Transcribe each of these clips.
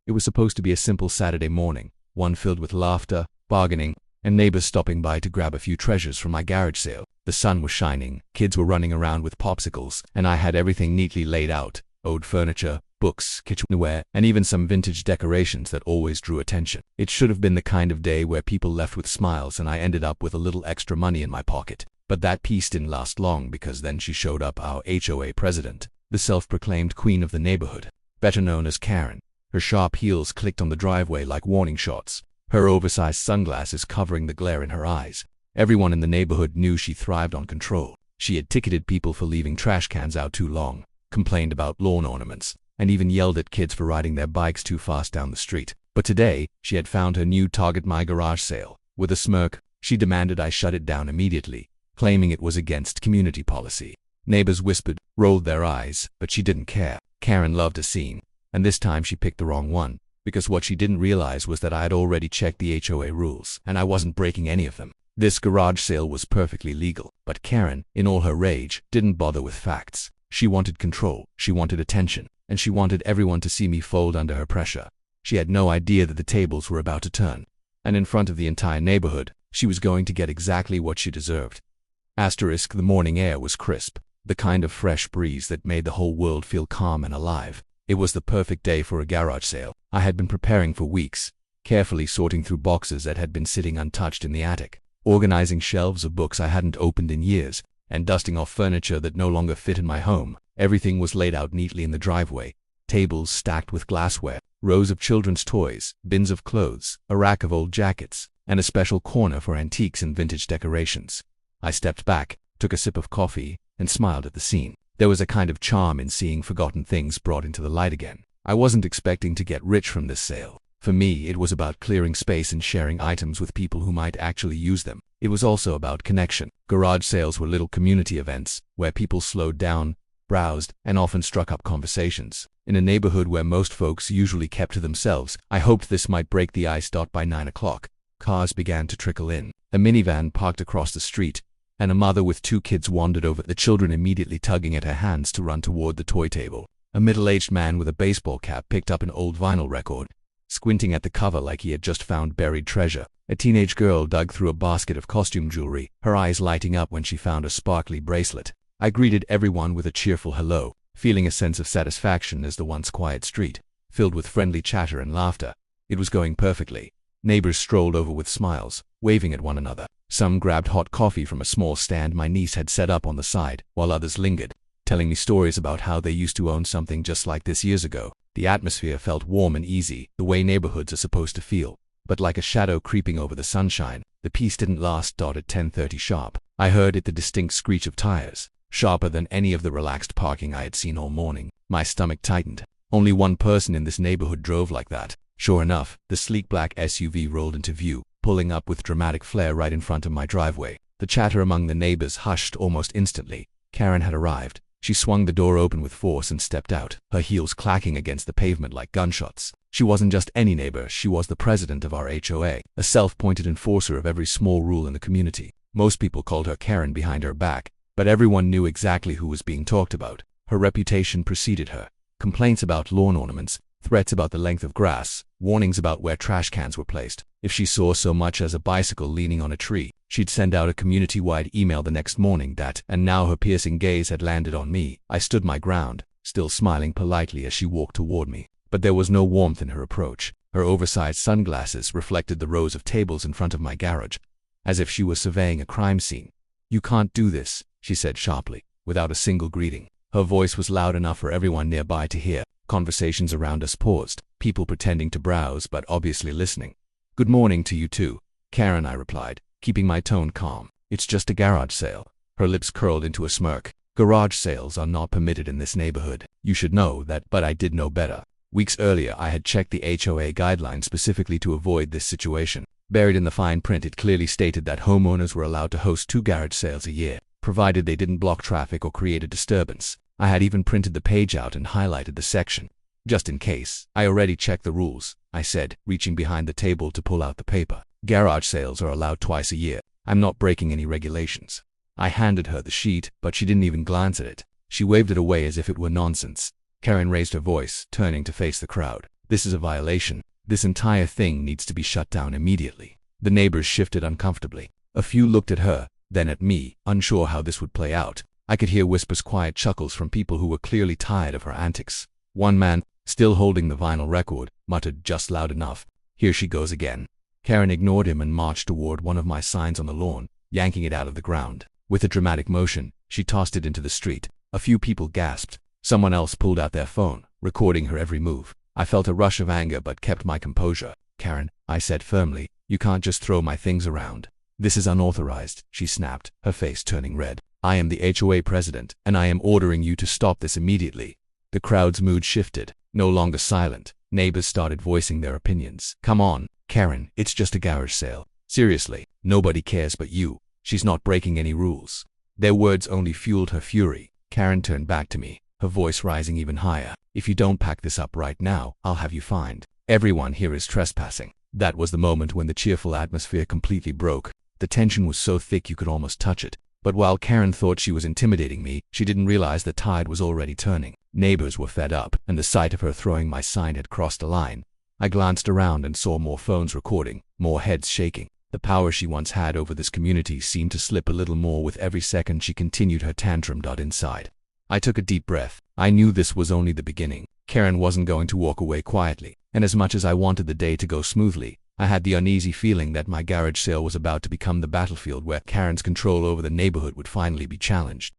It was supposed to be a simple Saturday morning, one filled with laughter, bargaining, and neighbors stopping by to grab a few treasures from my garage sale. The sun was shining, kids were running around with popsicles, and I had everything neatly laid out: old furniture, books, kitchenware, and even some vintage decorations that always drew attention. It should have been the kind of day where people left with smiles and I ended up with a little extra money in my pocket. But that peace didn't last long, because then she showed up, our HOA president, the self-proclaimed queen of the neighborhood, better known as Karen. Her sharp heels clicked on the driveway like warning shots, her oversized sunglasses covering the glare in her eyes. Everyone in the neighborhood knew she thrived on control. She had ticketed people for leaving trash cans out too long, complained about lawn ornaments, and even yelled at kids for riding their bikes too fast down the street. But today, she had found her new target: my garage sale. With a smirk, she demanded I shut it down immediately, claiming it was against community policy. Neighbors whispered, rolled their eyes, but she didn't care. Karen loved a scene, and this time she picked the wrong one, because what she didn't realize was that I had already checked the HOA rules, and I wasn't breaking any of them. This garage sale was perfectly legal, but Karen, in all her rage, didn't bother with facts. She wanted control, she wanted attention, and she wanted everyone to see me fold under her pressure. She had no idea that the tables were about to turn, and in front of the entire neighborhood, she was going to get exactly what she deserved. The morning air was crisp, the kind of fresh breeze that made the whole world feel calm and alive. It was the perfect day for a garage sale. I had been preparing for weeks, carefully sorting through boxes that had been sitting untouched in the attic, organizing shelves of books I hadn't opened in years, and dusting off furniture that no longer fit in my home. Everything was laid out neatly in the driveway: tables stacked with glassware, rows of children's toys, bins of clothes, a rack of old jackets, and a special corner for antiques and vintage decorations. I stepped back, took a sip of coffee, and smiled at the scene. There was a kind of charm in seeing forgotten things brought into the light again. I wasn't expecting to get rich from this sale. For me, it was about clearing space and sharing items with people who might actually use them. It was also about connection. Garage sales were little community events, where people slowed down, browsed, and often struck up conversations. In a neighborhood where most folks usually kept to themselves, I hoped this might break the ice. By 9 o'clock, cars began to trickle in. A minivan parked across the street, and a mother with 2 kids wandered over, the children immediately tugging at her hands to run toward the toy table. A middle-aged man with a baseball cap picked up an old vinyl record, squinting at the cover like he had just found buried treasure. A teenage girl dug through a basket of costume jewelry, her eyes lighting up when she found a sparkly bracelet. I greeted everyone with a cheerful hello, feeling a sense of satisfaction as the once quiet street filled with friendly chatter and laughter. It was going perfectly. Neighbors strolled over with smiles, waving at one another. Some grabbed hot coffee from a small stand my niece had set up on the side, while others lingered, telling me stories about how they used to own something just like this years ago. The atmosphere felt warm and easy, the way neighborhoods are supposed to feel. But like a shadow creeping over the sunshine, the peace didn't last. At 10:30 sharp, I heard the distinct screech of tires, sharper than any of the relaxed parking I had seen all morning. My stomach tightened. Only one person in this neighborhood drove like that. Sure enough, the sleek black SUV rolled into view, pulling up with dramatic flair right in front of my driveway. The chatter among the neighbors hushed almost instantly. Karen had arrived. She swung the door open with force and stepped out, her heels clacking against the pavement like gunshots. She wasn't just any neighbor, she was the president of our HOA, a self-appointed enforcer of every small rule in the community. Most people called her Karen behind her back, but everyone knew exactly who was being talked about. Her reputation preceded her. Complaints about lawn ornaments, threats about the length of grass, warnings about where trash cans were placed. If she saw so much as a bicycle leaning on a tree, she'd send out a community-wide email the next morning. And now her piercing gaze had landed on me. I stood my ground, still smiling politely as she walked toward me. But there was no warmth in her approach. Her oversized sunglasses reflected the rows of tables in front of my garage, as if she was surveying a crime scene. "You can't do this," she said sharply, without a single greeting. Her voice was loud enough for everyone nearby to hear. Conversations around us paused, people pretending to browse but obviously listening. "Good morning to you too, Karen," I replied, keeping my tone calm. "It's just a garage sale." Her lips curled into a smirk. "Garage sales are not permitted in this neighborhood. You should know that." But I did know better. Weeks earlier, I had checked the HOA guidelines specifically to avoid this situation. Buried in the fine print, it clearly stated that homeowners were allowed to host 2 garage sales a year, provided they didn't block traffic or create a disturbance. I had even printed the page out and highlighted the section, just in case. "I already checked the rules," I said, reaching behind the table to pull out the paper. "Garage sales are allowed twice a year. I'm not breaking any regulations." I handed her the sheet, but she didn't even glance at it. She waved it away as if it were nonsense. Karen raised her voice, turning to face the crowd. This is a violation. This entire thing needs to be shut down immediately. The neighbors shifted uncomfortably. A few looked at her, then at me, unsure how this would play out. I could hear whispers, quiet chuckles from people who were clearly tired of her antics. One man, still holding the vinyl record, muttered just loud enough, "Here she goes again." Karen ignored him and marched toward one of my signs on the lawn, yanking it out of the ground. With a dramatic motion, she tossed it into the street. A few people gasped. Someone else pulled out their phone, recording her every move. I felt a rush of anger but kept my composure. "Karen," I said firmly, "you can't just throw my things around. This is unauthorized," she snapped, her face turning red. "I am the HOA president, and I am ordering you to stop this immediately." The crowd's mood shifted. No longer silent, neighbors started voicing their opinions. "Come on, Karen, it's just a garage sale. Seriously, nobody cares but you. She's not breaking any rules." Their words only fueled her fury. Karen turned back to me, her voice rising even higher. "If you don't pack this up right now, I'll have you fined. Everyone here is trespassing." That was the moment when the cheerful atmosphere completely broke. The tension was so thick you could almost touch it. But while Karen thought she was intimidating me, she didn't realize the tide was already turning. Neighbors were fed up, and the sight of her throwing my sign had crossed a line. I glanced around and saw more phones recording, more heads shaking. The power she once had over this community seemed to slip a little more with every second she continued her tantrum. Inside, I took a deep breath. I knew this was only the beginning. Karen wasn't going to walk away quietly, and as much as I wanted the day to go smoothly, I had the uneasy feeling that my garage sale was about to become the battlefield where Karen's control over the neighborhood would finally be challenged.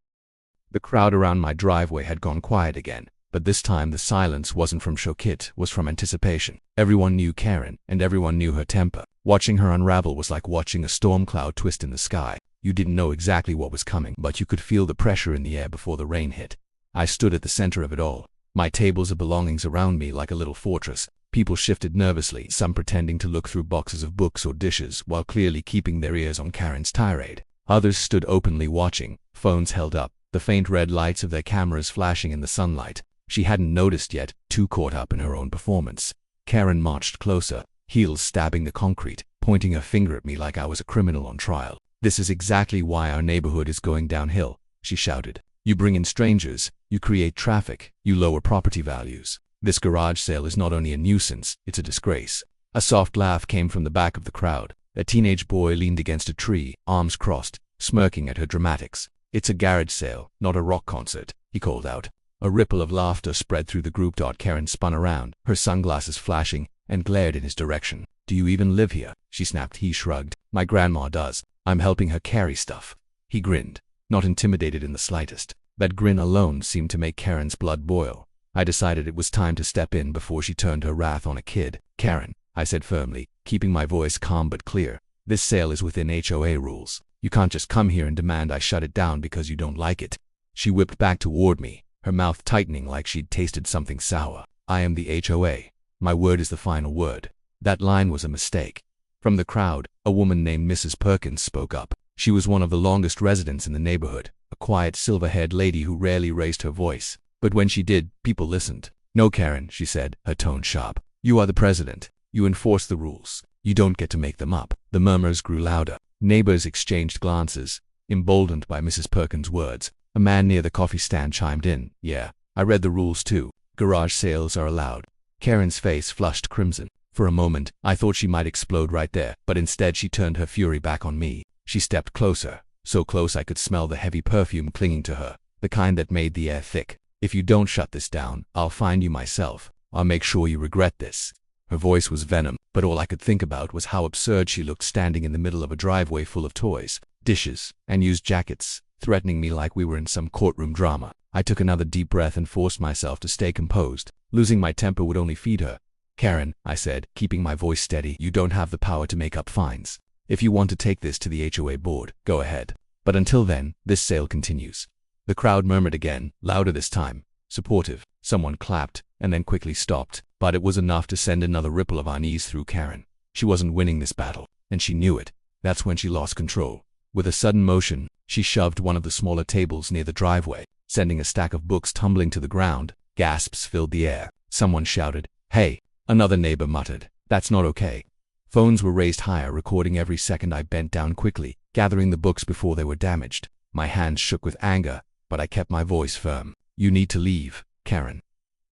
The crowd around my driveway had gone quiet again, but this time the silence wasn't from shock, it was from anticipation. Everyone knew Karen, and everyone knew her temper. Watching her unravel was like watching a storm cloud twist in the sky. You didn't know exactly what was coming, but you could feel the pressure in the air before the rain hit. I stood at the center of it all, my tables of belongings around me like a little fortress. People shifted nervously, some pretending to look through boxes of books or dishes while clearly keeping their ears on Karen's tirade. Others stood openly watching, phones held up, the faint red lights of their cameras flashing in the sunlight. She hadn't noticed yet, too caught up in her own performance. Karen marched closer, heels stabbing the concrete, pointing her finger at me like I was a criminal on trial. "This is exactly why our neighborhood is going downhill," she shouted. "You bring in strangers, you create traffic, you lower property values. This garage sale is not only a nuisance, it's a disgrace." A soft laugh came from the back of the crowd. A teenage boy leaned against a tree, arms crossed, smirking at her dramatics. "It's a garage sale, not a rock concert," he called out. A ripple of laughter spread through the group. Karen spun around, her sunglasses flashing, and glared in his direction. "Do you even live here?" she snapped. He shrugged. "My grandma does. I'm helping her carry stuff." He grinned, not intimidated in the slightest. That grin alone seemed to make Karen's blood boil. I decided it was time to step in before she turned her wrath on a kid. "Karen," I said firmly, keeping my voice calm but clear, "this sale is within HOA rules. You can't just come here and demand I shut it down because you don't like it." She whipped back toward me, her mouth tightening like she'd tasted something sour. "I am the HOA. My word is the final word." That line was a mistake. From the crowd, a woman named Mrs. Perkins spoke up. She was one of the longest residents in the neighborhood, a quiet, silver-haired lady who rarely raised her voice. But when she did, people listened. "No, Karen," she said, her tone sharp. "You are the president. You enforce the rules. You don't get to make them up." The murmurs grew louder. Neighbors exchanged glances, emboldened by Mrs. Perkins' words. A man near the coffee stand chimed in. "Yeah, I read the rules too. Garage sales are allowed." Karen's face flushed crimson. For a moment, I thought she might explode right there, but instead she turned her fury back on me. She stepped closer, so close I could smell the heavy perfume clinging to her, the kind that made the air thick. "If you don't shut this down, I'll find you myself. I'll make sure you regret this." Her voice was venom, but all I could think about was how absurd she looked standing in the middle of a driveway full of toys, dishes, and used jackets, threatening me like we were in some courtroom drama. I took another deep breath and forced myself to stay composed. Losing my temper would only feed her. "Karen," I said, keeping my voice steady, "you don't have the power to make up fines. If you want to take this to the HOA board, go ahead. But until then, this sale continues." The crowd murmured again, louder this time, supportive. Someone clapped, and then quickly stopped, but it was enough to send another ripple of unease through Karen. She wasn't winning this battle, and she knew it. That's when she lost control. With a sudden motion, she shoved one of the smaller tables near the driveway, sending a stack of books tumbling to the ground. Gasps filled the air. Someone shouted, "Hey!" Another neighbor muttered, "That's not okay." Phones were raised higher, recording every second. I bent down quickly, gathering the books before they were damaged. My hands shook with anger, but I kept my voice firm. "You need to leave, Karen."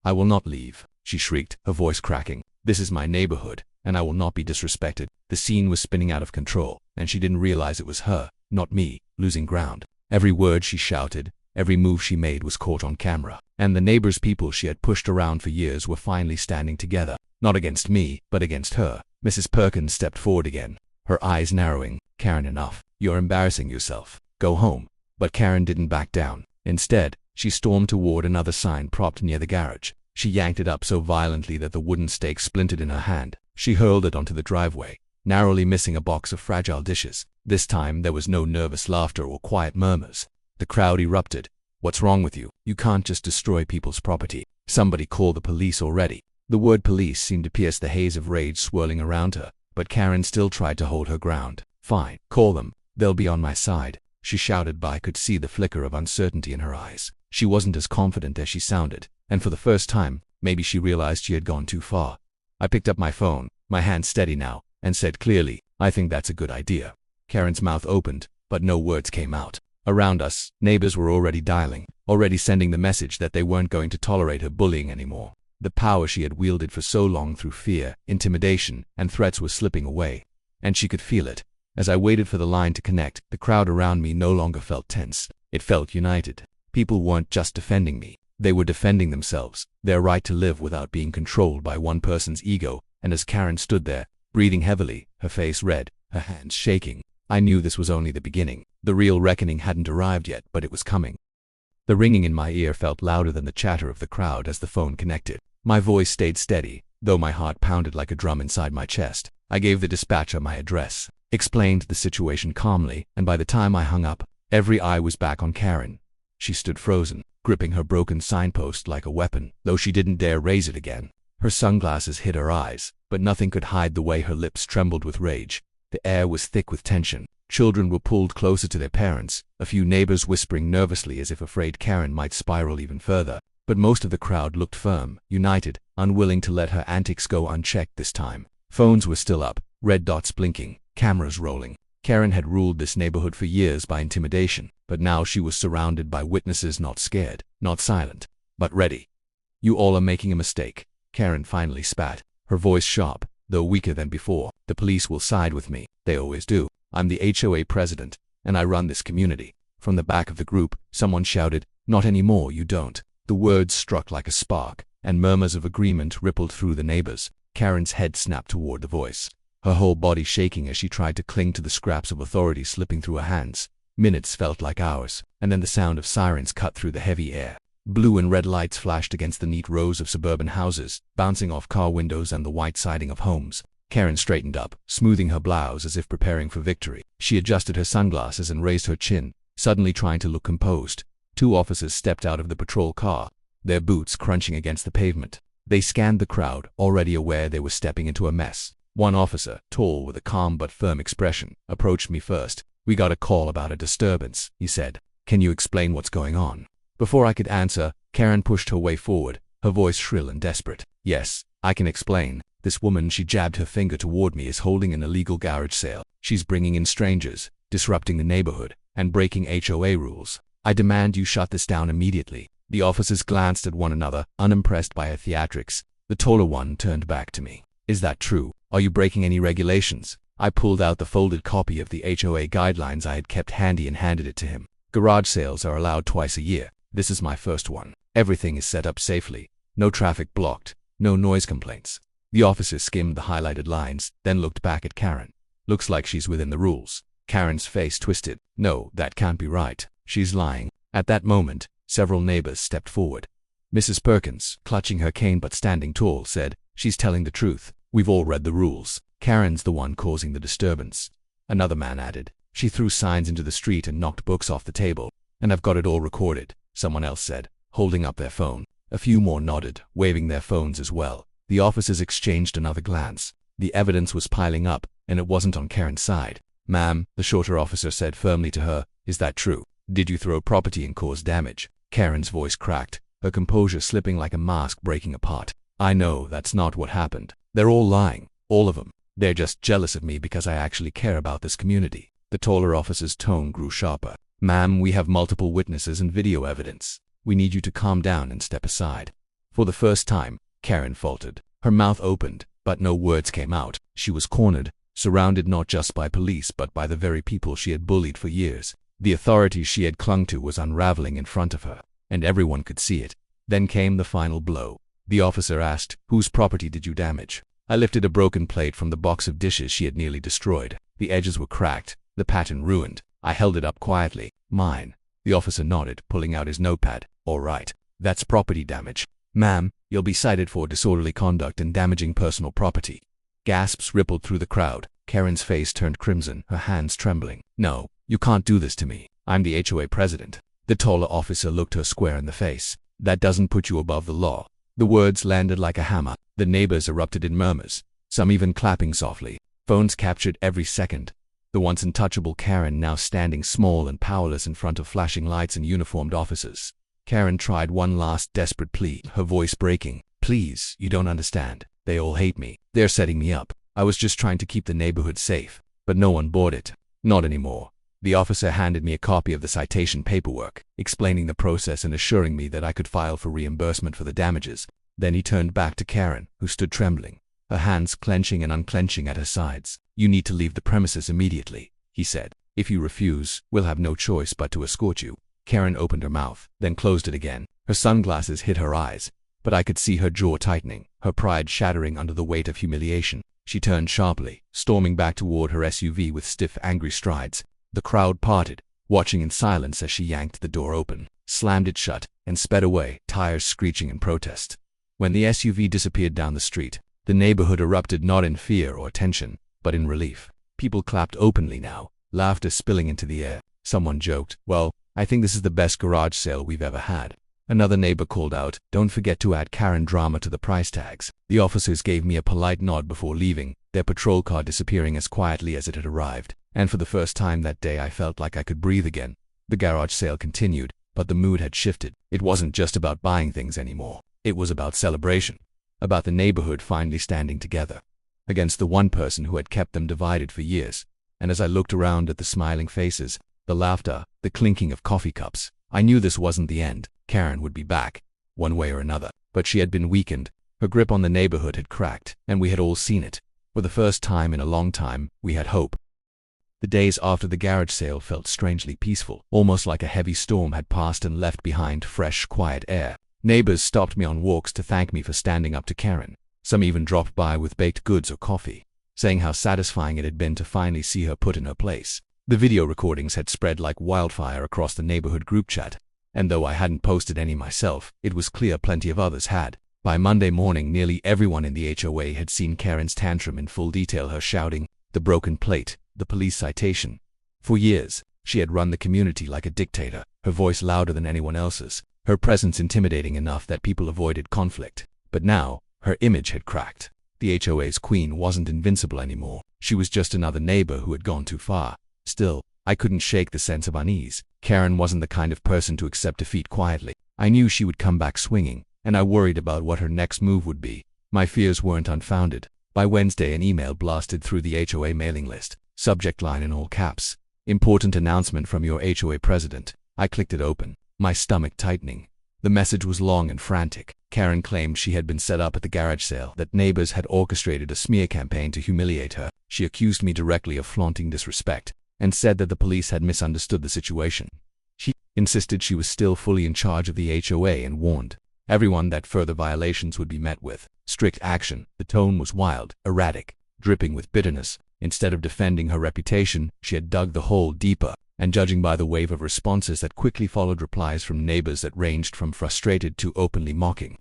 "I will not leave." she shrieked, her voice cracking. This is my neighborhood, and I will not be disrespected. The scene was spinning out of control, and she didn't realize it was her, not me, losing ground. Every word she shouted, every move she made was caught on camera, and the neighbors' people she had pushed around for years were finally standing together, not against me, but against her. Mrs. Perkins stepped forward again, her eyes narrowing. Karen, enough. You're embarrassing yourself. Go home. But Karen didn't back down. Instead, she stormed toward another sign propped near the garage. She yanked it up so violently that the wooden stake splintered in her hand. She hurled it onto the driveway, narrowly missing a box of fragile dishes. This time there was no nervous laughter or quiet murmurs. The crowd erupted. What's wrong with you? You can't just destroy people's property. Somebody call the police already. The word police seemed to pierce the haze of rage swirling around her, but Karen still tried to hold her ground. Fine, call them. They'll be on my side, she shouted, but I could see the flicker of uncertainty in her eyes. She wasn't as confident as she sounded, and for the first time, maybe she realized she had gone too far. I picked up my phone, my hand steady now, and said clearly, I think that's a good idea. Karen's mouth opened, but no words came out. Around us, neighbors were already dialing, already sending the message that they weren't going to tolerate her bullying anymore. The power she had wielded for so long through fear, intimidation, and threats was slipping away, and she could feel it. As I waited for the line to connect, the crowd around me no longer felt tense. It felt united. People weren't just defending me. They were defending themselves, their right to live without being controlled by one person's ego. And as Karen stood there, breathing heavily, her face red, her hands shaking, I knew this was only the beginning. The real reckoning hadn't arrived yet, but it was coming. The ringing in my ear felt louder than the chatter of the crowd as the phone connected. My voice stayed steady, though my heart pounded like a drum inside my chest. I gave the dispatcher my address, explained the situation calmly, and by the time I hung up, every eye was back on Karen. She stood frozen, gripping her broken signpost like a weapon, though she didn't dare raise it again. Her sunglasses hid her eyes, but nothing could hide the way her lips trembled with rage. The air was thick with tension. Children were pulled closer to their parents, a few neighbors whispering nervously as if afraid Karen might spiral even further. But most of the crowd looked firm, united, unwilling to let her antics go unchecked this time. Phones were still up, red dots blinking, cameras rolling. Karen had ruled this neighborhood for years by intimidation, but now she was surrounded by witnesses, not scared, not silent, but ready. You all are making a mistake, Karen finally spat, her voice sharp, though weaker than before. The police will side with me. They always do. I'm the HOA president, and I run this community. From the back of the group, someone shouted, not anymore, you don't. The words struck like a spark, and murmurs of agreement rippled through the neighbors. Karen's head snapped toward the voice, her whole body shaking as she tried to cling to the scraps of authority slipping through her hands. Minutes felt like hours, and then the sound of sirens cut through the heavy air. Blue and red lights flashed against the neat rows of suburban houses, bouncing off car windows and the white siding of homes. Karen straightened up, smoothing her blouse as if preparing for victory. She adjusted her sunglasses and raised her chin, suddenly trying to look composed. Two officers stepped out of the patrol car, their boots crunching against the pavement. They scanned the crowd, already aware they were stepping into a mess. One officer, tall with a calm but firm expression, approached me first. We got a call about a disturbance, he said. Can you explain what's going on? Before I could answer, Karen pushed her way forward, her voice shrill and desperate. Yes, I can explain. This woman, she jabbed her finger toward me, is holding an illegal garage sale. She's bringing in strangers, disrupting the neighborhood, and breaking HOA rules. I demand you shut this down immediately. The officers glanced at one another, unimpressed by her theatrics. The taller one turned back to me. Is that true? Are you breaking any regulations? I pulled out the folded copy of the HOA guidelines I had kept handy and handed it to him. Garage sales are allowed twice a year. This is my first one. Everything is set up safely. No traffic blocked. No noise complaints. The officer skimmed the highlighted lines, then looked back at Karen. Looks like she's within the rules. Karen's face twisted. No, that can't be right. She's lying. At that moment, several neighbors stepped forward. Mrs. Perkins, clutching her cane but standing tall, said, she's telling the truth. We've all read the rules. Karen's the one causing the disturbance. Another man added, she threw signs into the street and knocked books off the table. And I've got it all recorded, someone else said, holding up their phone. A few more nodded, waving their phones as well. The officers exchanged another glance. The evidence was piling up, and it wasn't on Karen's side. Ma'am, the shorter officer said firmly to her, is that true? Did you throw property and cause damage? Karen's voice cracked, her composure slipping like a mask breaking apart. I know that's not what happened. They're all lying, all of them. They're just jealous of me because I actually care about this community. The taller officer's tone grew sharper. Ma'am, we have multiple witnesses and video evidence. We need you to calm down and step aside. For the first time, Karen faltered. Her mouth opened, but no words came out. She was cornered, surrounded not just by police but by the very people she had bullied for years. The authority she had clung to was unraveling in front of her, and everyone could see it. Then came the final blow. The officer asked, "Whose property did you damage?" I lifted a broken plate from the box of dishes she had nearly destroyed. The edges were cracked, the pattern ruined. I held it up quietly. "Mine." The officer nodded, pulling out his notepad. "All right, that's property damage. Ma'am, you'll be cited for disorderly conduct and damaging personal property." Gasps rippled through the crowd. Karen's face turned crimson, her hands trembling. "No, you can't do this to me. I'm the HOA president." The taller officer looked her square in the face. "That doesn't put you above the law." The words landed like a hammer. The neighbors erupted in murmurs, some even clapping softly. Phones captured every second. The once untouchable Karen now standing small and powerless in front of flashing lights and uniformed officers. Karen tried one last desperate plea, her voice breaking. "Please, you don't understand. They all hate me. They're setting me up. I was just trying to keep the neighborhood safe." But no one bought it. Not anymore. The officer handed me a copy of the citation paperwork, explaining the process and assuring me that I could file for reimbursement for the damages. Then he turned back to Karen, who stood trembling, her hands clenching and unclenching at her sides. "You need to leave the premises immediately," he said. "If you refuse, we'll have no choice but to escort you." Karen opened her mouth, then closed it again. Her sunglasses hid her eyes, but I could see her jaw tightening, her pride shattering under the weight of humiliation. She turned sharply, storming back toward her SUV with stiff, angry strides. The crowd parted, watching in silence as she yanked the door open, slammed it shut, and sped away, tires screeching in protest. When the SUV disappeared down the street, the neighborhood erupted not in fear or tension, but in relief. People clapped openly now, laughter spilling into the air. Someone joked, "Well, I think this is the best garage sale we've ever had." Another neighbor called out, "Don't forget to add Karen drama to the price tags." The officers gave me a polite nod before leaving, their patrol car disappearing as quietly as it had arrived. And for the first time that day I felt like I could breathe again. The garage sale continued, but the mood had shifted. It wasn't just about buying things anymore. It was about celebration. About the neighborhood finally standing together against the one person who had kept them divided for years. And as I looked around at the smiling faces, the laughter, the clinking of coffee cups, I knew this wasn't the end. Karen would be back, one way or another. But she had been weakened. Her grip on the neighborhood had cracked, and we had all seen it. For the first time in a long time, we had hope. The days after the garage sale felt strangely peaceful, almost like a heavy storm had passed and left behind fresh, quiet air. Neighbors stopped me on walks to thank me for standing up to Karen. Some even dropped by with baked goods or coffee, saying how satisfying it had been to finally see her put in her place. The video recordings had spread like wildfire across the neighborhood group chat, and though I hadn't posted any myself, it was clear plenty of others had. By Monday morning, nearly everyone in the HOA had seen Karen's tantrum in full detail, her shouting, the broken plate, the police citation. For years, she had run the community like a dictator, her voice louder than anyone else's, her presence intimidating enough that people avoided conflict. But now, her image had cracked. The HOA's queen wasn't invincible anymore. She was just another neighbor who had gone too far. Still, I couldn't shake the sense of unease. Karen wasn't the kind of person to accept defeat quietly. I knew she would come back swinging, and I worried about what her next move would be. My fears weren't unfounded. By Wednesday, an email blasted through the HOA mailing list. Subject line in all caps. "Important announcement from your HOA president." I clicked it open, my stomach tightening. The message was long and frantic. Karen claimed she had been set up at the garage sale, that neighbors had orchestrated a smear campaign to humiliate her. She accused me directly of flaunting disrespect, and said that the police had misunderstood the situation. She insisted she was still fully in charge of the HOA and warned everyone that further violations would be met with strict action. The tone was wild, erratic, dripping with bitterness. Instead of defending her reputation, she had dug the hole deeper, and judging by the wave of responses that quickly followed, replies from neighbors that ranged from frustrated to openly mocking,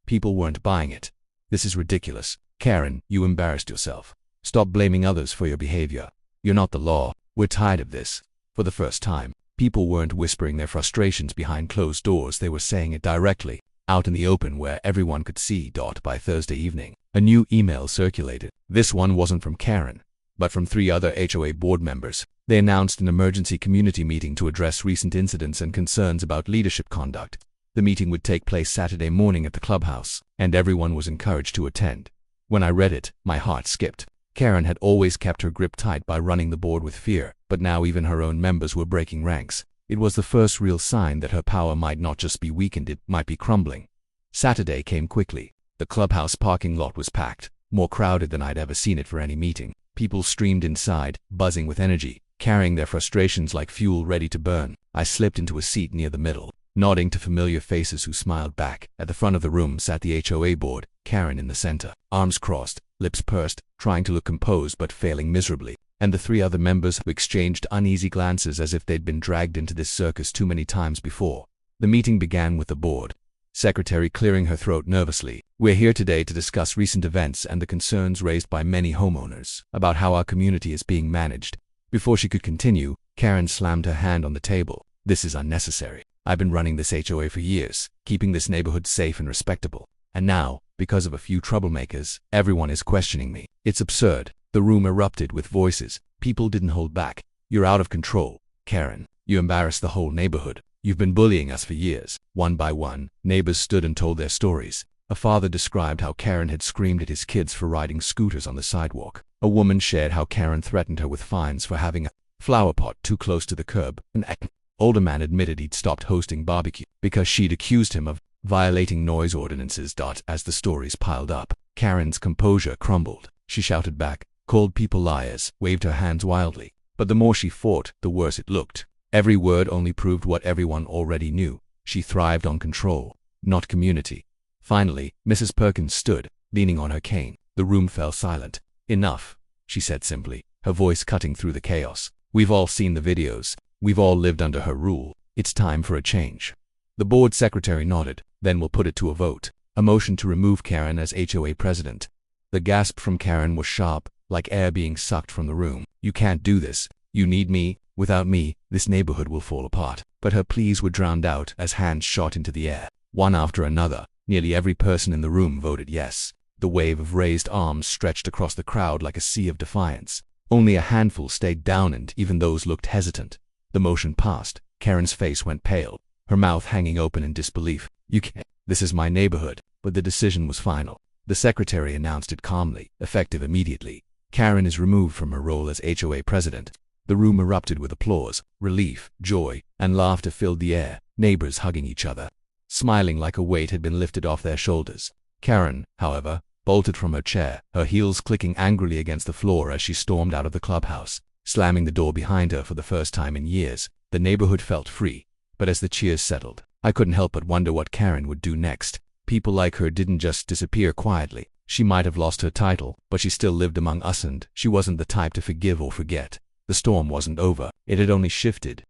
people weren't buying it. "This is ridiculous. Karen, you embarrassed yourself. Stop blaming others for your behavior. You're not the law. We're tired of this." For the first time, people weren't whispering their frustrations behind closed doors. They were saying it directly, out in the open where everyone could see. By Thursday evening, a new email circulated. This one wasn't from Karen, but from 3 other HOA board members. They announced an emergency community meeting to address recent incidents and concerns about leadership conduct. The meeting would take place Saturday morning at the clubhouse, and everyone was encouraged to attend. When I read it, my heart skipped. Karen had always kept her grip tight by running the board with fear, but now even her own members were breaking ranks. It was the first real sign that her power might not just be weakened, it might be crumbling. Saturday came quickly. The clubhouse parking lot was packed, more crowded than I'd ever seen it for any meeting. People streamed inside, buzzing with energy, carrying their frustrations like fuel ready to burn. I slipped into a seat near the middle, nodding to familiar faces who smiled back. At the front of the room sat the HOA board, Karen in the center, arms crossed, lips pursed, trying to look composed but failing miserably, and the 3 other members who exchanged uneasy glances as if they'd been dragged into this circus too many times before. The meeting began with the board secretary clearing her throat nervously. "We're here today to discuss recent events and the concerns raised by many homeowners about how our community is being managed." Before she could continue, Karen slammed her hand on the table. "This is unnecessary. I've been running this HOA for years, keeping this neighborhood safe and respectable. And now, because of a few troublemakers, everyone is questioning me. It's absurd." The room erupted with voices. People didn't hold back. "You're out of control, Karen. You embarrass the whole neighborhood. You've been bullying us for years." One by one, neighbors stood and told their stories. A father described how Karen had screamed at his kids for riding scooters on the sidewalk. A woman shared how Karen threatened her with fines for having a flower pot too close to the curb. An older man admitted he'd stopped hosting barbecue because she'd accused him of violating noise ordinances. As the stories piled up, Karen's composure crumbled. She shouted back, called people liars, waved her hands wildly. But the more she fought, the worse it looked. Every word only proved what everyone already knew. She thrived on control, not community. Finally, Mrs. Perkins stood, leaning on her cane. The room fell silent. "Enough," she said simply, her voice cutting through the chaos. "We've all seen the videos. We've all lived under her rule. It's time for a change." The board secretary nodded. "Then we'll put it to a vote. A motion to remove Karen as HOA president." The gasp from Karen was sharp, like air being sucked from the room. "You can't do this. You need me. Without me, this neighborhood will fall apart." But her pleas were drowned out as hands shot into the air. One after another, nearly every person in the room voted yes. The wave of raised arms stretched across the crowd like a sea of defiance. Only a handful stayed down, and even those looked hesitant. The motion passed. Karen's face went pale, her mouth hanging open in disbelief. "You can't. This is my neighborhood." But the decision was final. The secretary announced it calmly, effective immediately. "Karen is removed from her role as HOA president." The room erupted with applause. Relief, joy, and laughter filled the air, neighbors hugging each other, smiling like a weight had been lifted off their shoulders. Karen, however, bolted from her chair, her heels clicking angrily against the floor as she stormed out of the clubhouse, slamming the door behind her for the first time in years. The neighborhood felt free, but as the cheers settled, I couldn't help but wonder what Karen would do next. People like her didn't just disappear quietly. She might have lost her title, but she still lived among us, and she wasn't the type to forgive or forget. The storm wasn't over. It had only shifted.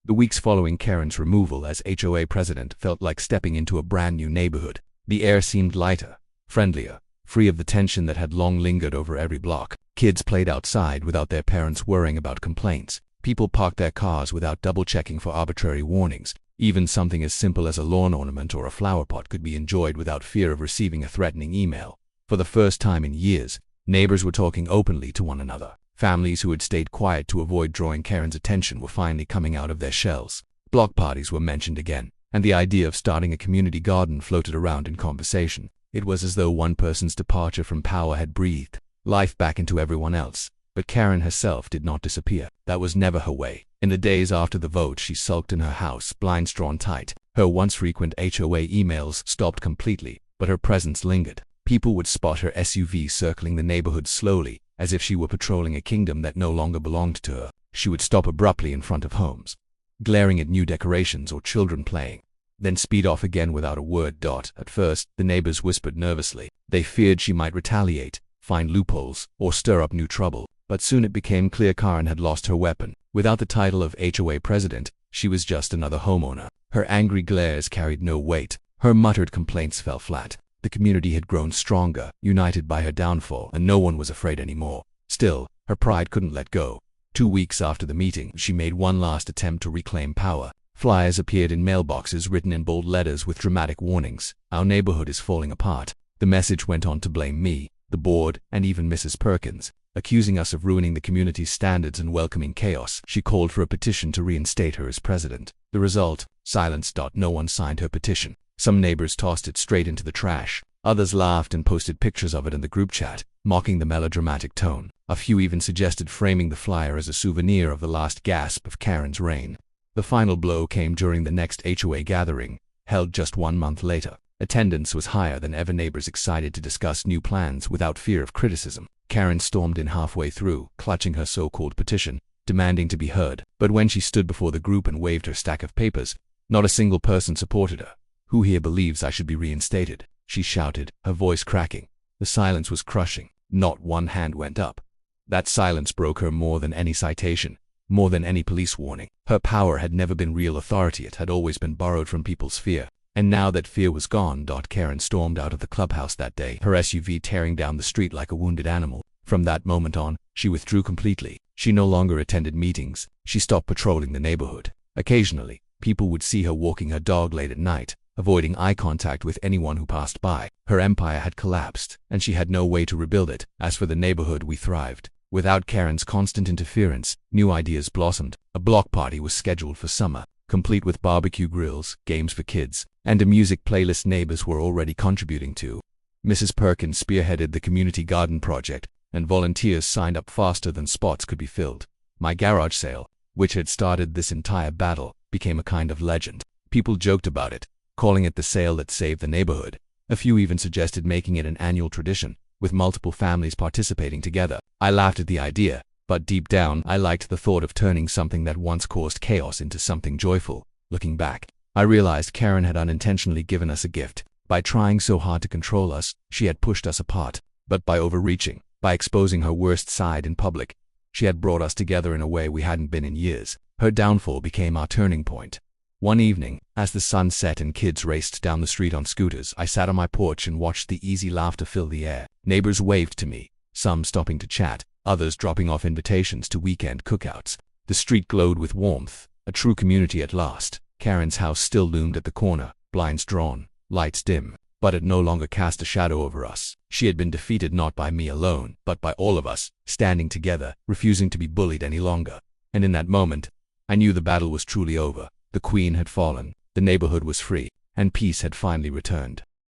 The weeks following Karen's removal as HOA president felt like stepping into a brand new neighborhood. The air seemed lighter, friendlier, free of the tension that had long lingered over every block. Kids played outside without their parents worrying about complaints. People parked their cars without double-checking for arbitrary warnings. Even something as simple as a lawn ornament or a flower pot could be enjoyed without fear of receiving a threatening email. For the first time in years, neighbors were talking openly to one another. Families who had stayed quiet to avoid drawing Karen's attention were finally coming out of their shells. Block parties were mentioned again, and the idea of starting a community garden floated around in conversation. It was as though one person's departure from power had breathed life back into everyone else. But Karen herself did not disappear. That was never her way. In the days after the vote, she sulked in her house, blinds drawn tight. Her once frequent HOA emails stopped completely, but her presence lingered. People would spot her SUV circling the neighborhood slowly, as if she were patrolling a kingdom that no longer belonged to her. She would stop abruptly in front of homes, glaring at new decorations or children playing, then speed off again without a word. At first, the neighbors whispered nervously. They feared she might retaliate, find loopholes, or stir up new trouble. But soon it became clear Karen had lost her weapon. Without the title of HOA president, she was just another homeowner. Her angry glares carried no weight. Her muttered complaints fell flat. The community had grown stronger, united by her downfall, and no one was afraid anymore. Still, her pride couldn't let go. 2 weeks after the meeting, she made one last attempt to reclaim power. Flyers appeared in mailboxes written in bold letters with dramatic warnings. "Our neighborhood is falling apart." The message went on to blame me, the board, and even Mrs. Perkins, accusing us of ruining the community's standards and welcoming chaos. She called for a petition to reinstate her as president. The result? Silence. No one signed her petition. Some neighbors tossed it straight into the trash. Others laughed and posted pictures of it in the group chat, mocking the melodramatic tone. A few even suggested framing the flyer as a souvenir of the last gasp of Karen's reign. The final blow came during the next HOA gathering, held just 1 month later. Attendance was higher than ever, neighbors excited to discuss new plans without fear of criticism. Karen stormed in halfway through, clutching her so-called petition, demanding to be heard. But when she stood before the group and waved her stack of papers, not a single person supported her. "Who here believes I should be reinstated?" she shouted, her voice cracking. The silence was crushing. Not one hand went up. That silence broke her more than any citation, more than any police warning. Her power had never been real authority, it had always been borrowed from people's fear. And now that fear was gone, Karen stormed out of the clubhouse that day, her SUV tearing down the street like a wounded animal. From that moment on, she withdrew completely. She no longer attended meetings. She stopped patrolling the neighborhood. Occasionally, people would see her walking her dog late at night, avoiding eye contact with anyone who passed by. Her empire had collapsed, and she had no way to rebuild it. As for the neighborhood, we thrived. Without Karen's constant interference, new ideas blossomed. A block party was scheduled for summer, complete with barbecue grills, games for kids, and a music playlist neighbors were already contributing to. Mrs. Perkins spearheaded the community garden project, and volunteers signed up faster than spots could be filled. My garage sale, which had started this entire battle, became a kind of legend. People joked about it, calling it the sale that saved the neighborhood. A few even suggested making it an annual tradition, with multiple families participating together. I laughed at the idea, but deep down I liked the thought of turning something that once caused chaos into something joyful. Looking back, I realized Karen had unintentionally given us a gift. By trying so hard to control us, she had pushed us apart. But by overreaching, by exposing her worst side in public, she had brought us together in a way we hadn't been in years. Her downfall became our turning point. One evening, as the sun set and kids raced down the street on scooters, I sat on my porch and watched the easy laughter fill the air. Neighbors waved to me, some stopping to chat, others dropping off invitations to weekend cookouts. The street glowed with warmth, a true community at last. Karen's house still loomed at the corner, blinds drawn, lights dim, but it no longer cast a shadow over us. She had been defeated not by me alone, but by all of us, standing together, refusing to be bullied any longer. And in that moment, I knew the battle was truly over. The queen had fallen, the neighborhood was free, and peace had finally returned.